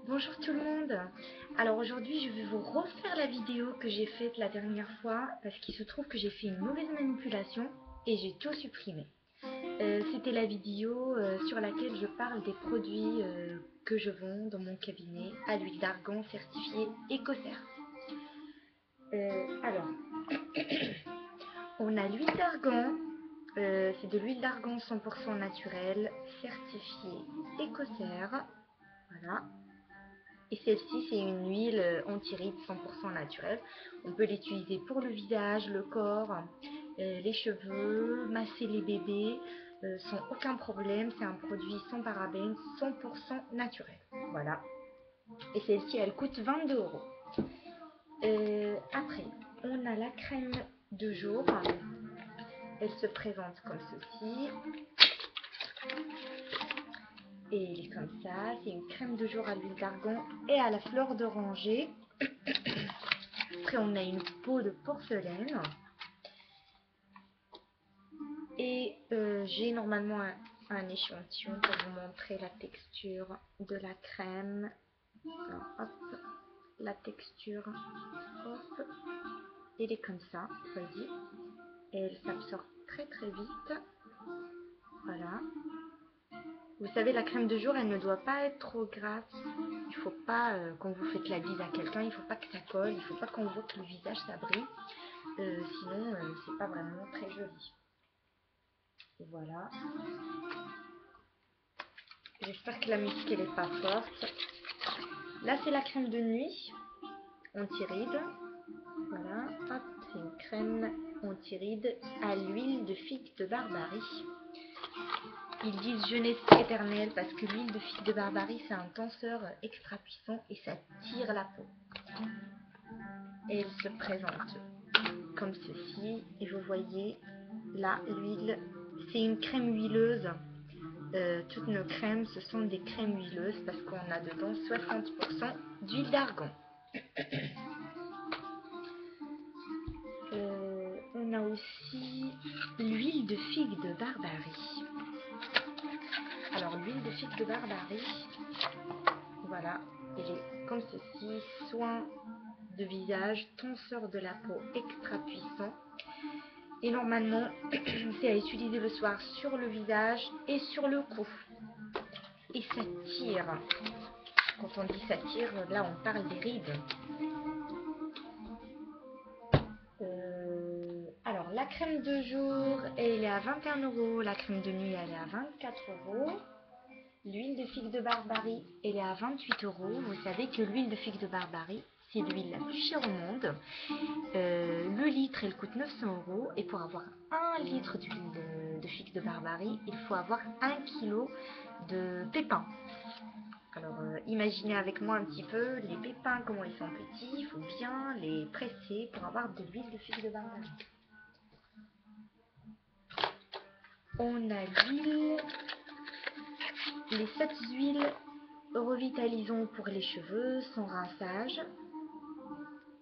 Bonjour tout le monde. Alors aujourd'hui je vais vous refaire la vidéo que j'ai faite la dernière fois parce qu'il se trouve que j'ai fait une mauvaise manipulation et j'ai tout supprimé. C'était la vidéo sur laquelle je parle des produits que je vends dans mon cabinet à l'huile d'argan certifiée Écocert. Alors, on a l'huile d'argan, c'est de l'huile d'argan 100% naturelle, certifiée Écocert. Voilà. Et celle-ci, c'est une huile anti-rides 100% naturelle. On peut l'utiliser pour le visage, le corps, les cheveux, masser les bébés sans aucun problème. C'est un produit sans parabènes, 100% naturel. Voilà. Et celle-ci, elle coûte 22 euros. Après, on a la crème de jour. Elle se présente comme ceci. Et elle est comme ça, c'est une crème de jour à l'huile d'argan et à la fleur d'oranger. Après on a une peau de porcelaine. Et j'ai normalement un échantillon pour vous montrer la texture de la crème. Alors, hop, la texture, hop, elle est comme ça, voyez. Et elle s'absorbe très très vite. Voilà. Vous savez, la crème de jour, elle ne doit pas être trop grasse. Il ne faut pas, quand vous faites la bise à quelqu'un, il ne faut pas que ça colle. Il ne faut pas qu'on voit que le visage, ça brille. Sinon, c'est pas vraiment très joli. Voilà. J'espère que la musique, elle est pas forte. Là, c'est la crème de nuit anti-rides. Voilà. Hop, c'est une crème anti-rides à l'huile de figue de Barbarie. Ils disent jeunesse éternelle parce que l'huile de figue de Barbarie, c'est un tenseur extra puissant et ça tire la peau. Et elle se présente comme ceci. Et vous voyez là, l'huile, c'est une crème huileuse. Toutes nos crèmes, ce sont des crèmes huileuses parce qu'on a dedans 60% d'huile d'argan. On a aussi l'huile de figue de Barbarie. Alors l'huile de figue de Barbarie, voilà, elle est comme ceci, soin de visage, tenseur de la peau extra puissant. Et normalement, c'est à utiliser le soir sur le visage et sur le cou. Et ça tire. Quand on dit ça tire, là on parle des rides. Alors la crème de jour, elle est à 21 euros. La crème de nuit, elle est à 24 euros. L'huile de figue de Barbarie, elle est à 28 euros. Vous savez que l'huile de figue de Barbarie, c'est l'huile la plus chère au monde. Le litre, elle coûte 900 euros. Et pour avoir 1 litre d'huile de figue de Barbarie, il faut avoir 1 kg de pépins. Alors imaginez avec moi un petit peu les pépins, comment ils sont petits. Il faut bien les presser pour avoir de l'huile de figue de Barbarie. On a l'huile, les 7 huiles revitalisant pour les cheveux sans rinçage.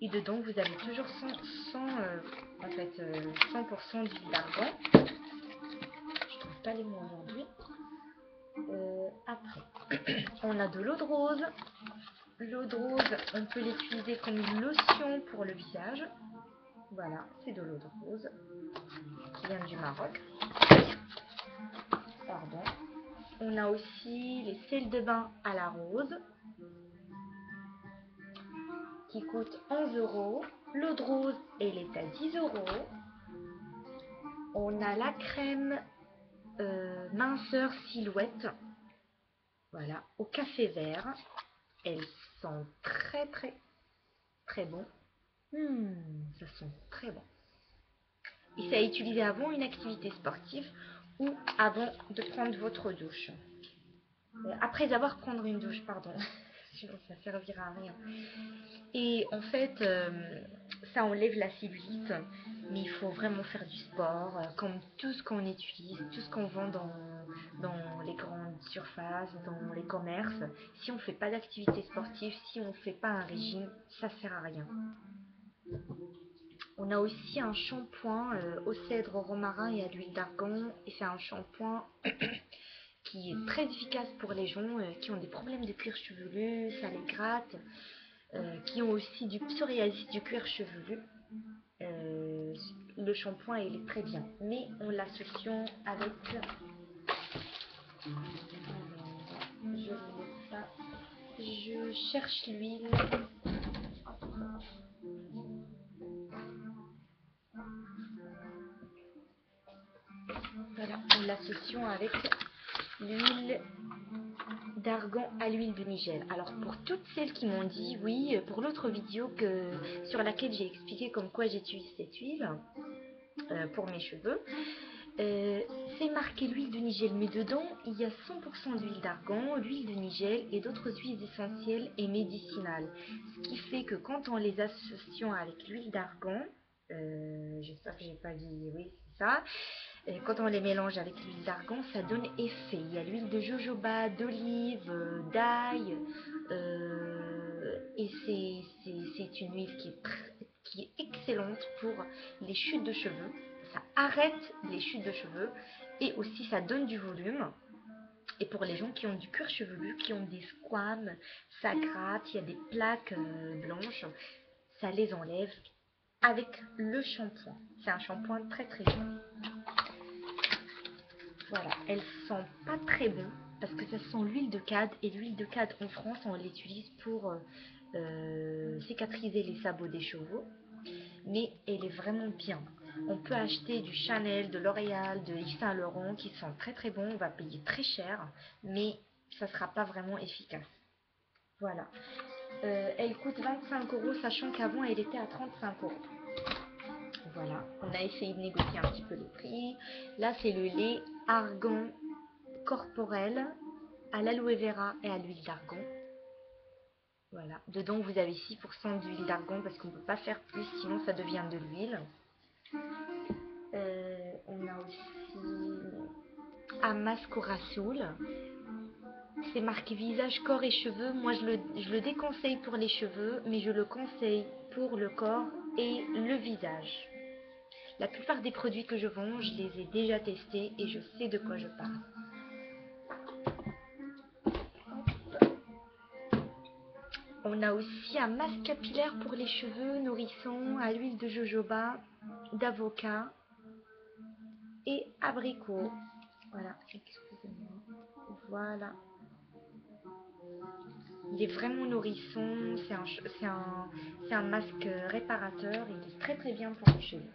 Et dedans, vous avez toujours 100% d'huile d'argan. Je trouve pas les mots aujourd'hui. Après, on a de l'eau de rose. L'eau de rose, on peut l'utiliser comme une lotion pour le visage. Voilà, c'est de l'eau de rose qui vient du Maroc. Pardon. On a aussi les sels de bain à la rose qui coûte 11 euros. L'eau de rose, elle est à 10 euros. On a la crème minceur silhouette. Voilà, au café vert. Elles sont très très très bon. Ça sent très bon. Et c'est à utiliser avant une activité sportive ou avant de prendre votre douche. Après avoir prendre une douche, pardon. Sinon ça servira à rien. Et en fait, ça enlève la cellulite, mais il faut vraiment faire du sport, comme tout ce qu'on utilise, tout ce qu'on vend dans les grandes surfaces, dans les commerces. Si on ne fait pas d'activité sportive, si on ne fait pas un régime, ça ne sert à rien. On a aussi un shampoing au cèdre, au romarin et à l'huile d'argan. Et c'est un shampoing qui est très efficace pour les gens qui ont des problèmes de cuir chevelu, ça les gratte, qui ont aussi du psoriasis du cuir chevelu. Le shampoing il est très bien, mais on l'associe avec, je cherche l'huile. Voilà, on l'associe avec l'huile d'argan à l'huile de Nigel. Alors pour toutes celles qui m'ont dit oui, pour l'autre vidéo sur laquelle j'ai expliqué comme quoi j'utilise cette huile pour mes cheveux, c'est marqué l'huile de Nigel, mais dedans il y a 100% d'huile d'argan, l'huile de Nigel et d'autres huiles essentielles et médicinales. Ce qui fait que quand on les associe avec l'huile d'argan, j'espère que j'ai pas dit oui, c'est ça. Et quand on les mélange avec l'huile d'argan, ça donne effet. Il y a l'huile de jojoba, d'olive, d'ail, et c'est une huile qui est excellente pour les chutes de cheveux. Ça arrête les chutes de cheveux et aussi ça donne du volume. Et pour les gens qui ont du cuir chevelu, qui ont des squames, ça gratte, il y a des plaques blanches, ça les enlève avec le shampoing. C'est un shampoing très très bien. Voilà, elles sont pas très bonnes parce que ça sent l'huile de cade et l'huile de cade en France on l'utilise pour cicatriser les sabots des chevaux, mais elle est vraiment bien. On peut acheter du Chanel, de L'Oréal, de Yves Saint Laurent qui sont très très bons, on va payer très cher, mais ça sera pas vraiment efficace. Voilà, elle coûte 25 €, sachant qu'avant elle était à 35 €. Voilà, on a essayé de négocier un petit peu le prix. Là, c'est le lait argan corporel à l'aloe vera et à l'huile d'argan. Voilà, dedans vous avez 6% d'huile d'argan parce qu'on ne peut pas faire plus, sinon ça devient de l'huile. On a aussi Amascora Soul. C'est marqué visage, corps et cheveux. Moi, je le déconseille pour les cheveux, mais je le conseille pour le corps et le visage. La plupart des produits que je vends, je les ai déjà testés et je sais de quoi je parle. On a aussi un masque capillaire pour les cheveux nourrissant à l'huile de jojoba, d'avocat et abricot. Voilà, excusez-moi. Voilà. Il est vraiment nourrissant, c'est un masque réparateur, il est très très bien pour les cheveux.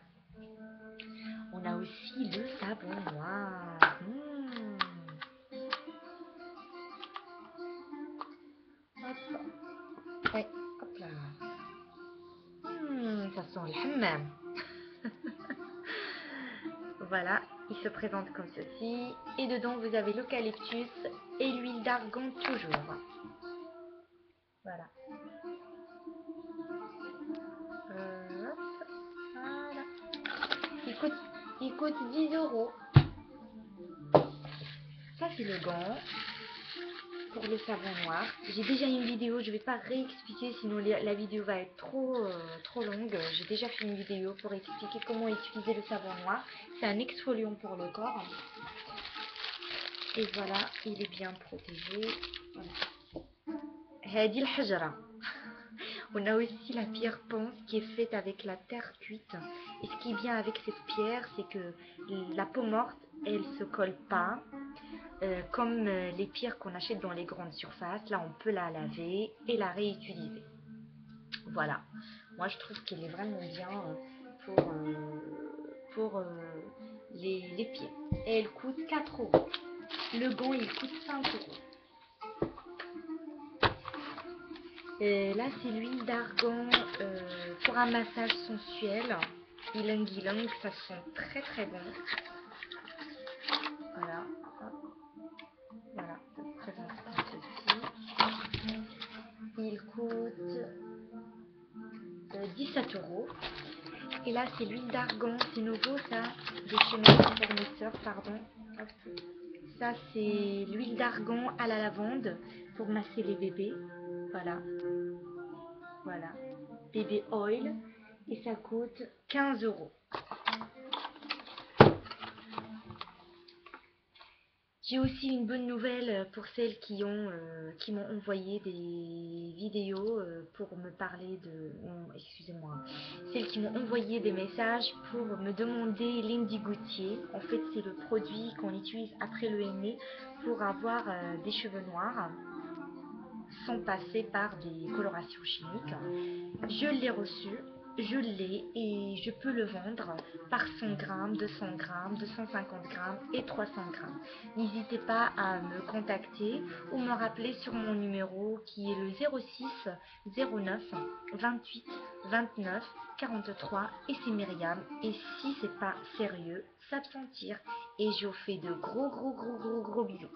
On a aussi le savon noir. Hop. Ouais, hop là. Ça sent le hammam. Voilà, il se présente comme ceci. Et dedans, vous avez l'eucalyptus et l'huile d'argan toujours. Voilà. Voilà. Il coûte 10 €. Ça, c'est le gant pour le savon noir. J'ai déjà une vidéo, je ne vais pas réexpliquer, sinon la vidéo va être trop longue. J'ai déjà fait une vidéo pour expliquer comment utiliser le savon noir. C'est un exfoliant pour le corps. Et voilà, il est bien protégé. Hadi al-hajra. On a aussi la pierre ponce qui est faite avec la terre cuite. Et ce qui est bien avec cette pierre, c'est que la peau morte, elle se colle pas. Comme les pierres qu'on achète dans les grandes surfaces, là on peut la laver et la réutiliser. Voilà, moi je trouve qu'elle est vraiment bien pour les pieds. Et elle coûte 4 €. Le gant il coûte 5 €. Et là c'est l'huile d'argan pour un massage sensuel. Ylang ylang, ça sent très très bon. Voilà. Voilà, ça se présente comme ceci. Il coûte 17 €. Et là, c'est l'huile d'argan. C'est nouveau, ça, de chez notre fournisseur, pardon. Hop. Ça, c'est l'huile d'argan à la lavande pour masser les bébés. Voilà. Voilà. Baby oil. Et ça coûte 15 €. J'ai aussi une bonne nouvelle pour celles qui m'ont envoyé des vidéos pour me parler de... excusez-moi. Celles qui m'ont envoyé des messages pour me demander l'indigoutier. En fait, c'est le produit qu'on utilise après le henné pour avoir des cheveux noirs sans passer par des colorations chimiques. Je l'ai reçu, je l'ai et je peux le vendre par 100 grammes, 200 grammes, 250 grammes et 300 grammes. N'hésitez pas à me contacter ou me rappeler sur mon numéro qui est le 06 09 28 29 43 et c'est Myriam. Et si c'est pas sérieux, s'absentir. Et je vous fais de gros bisous.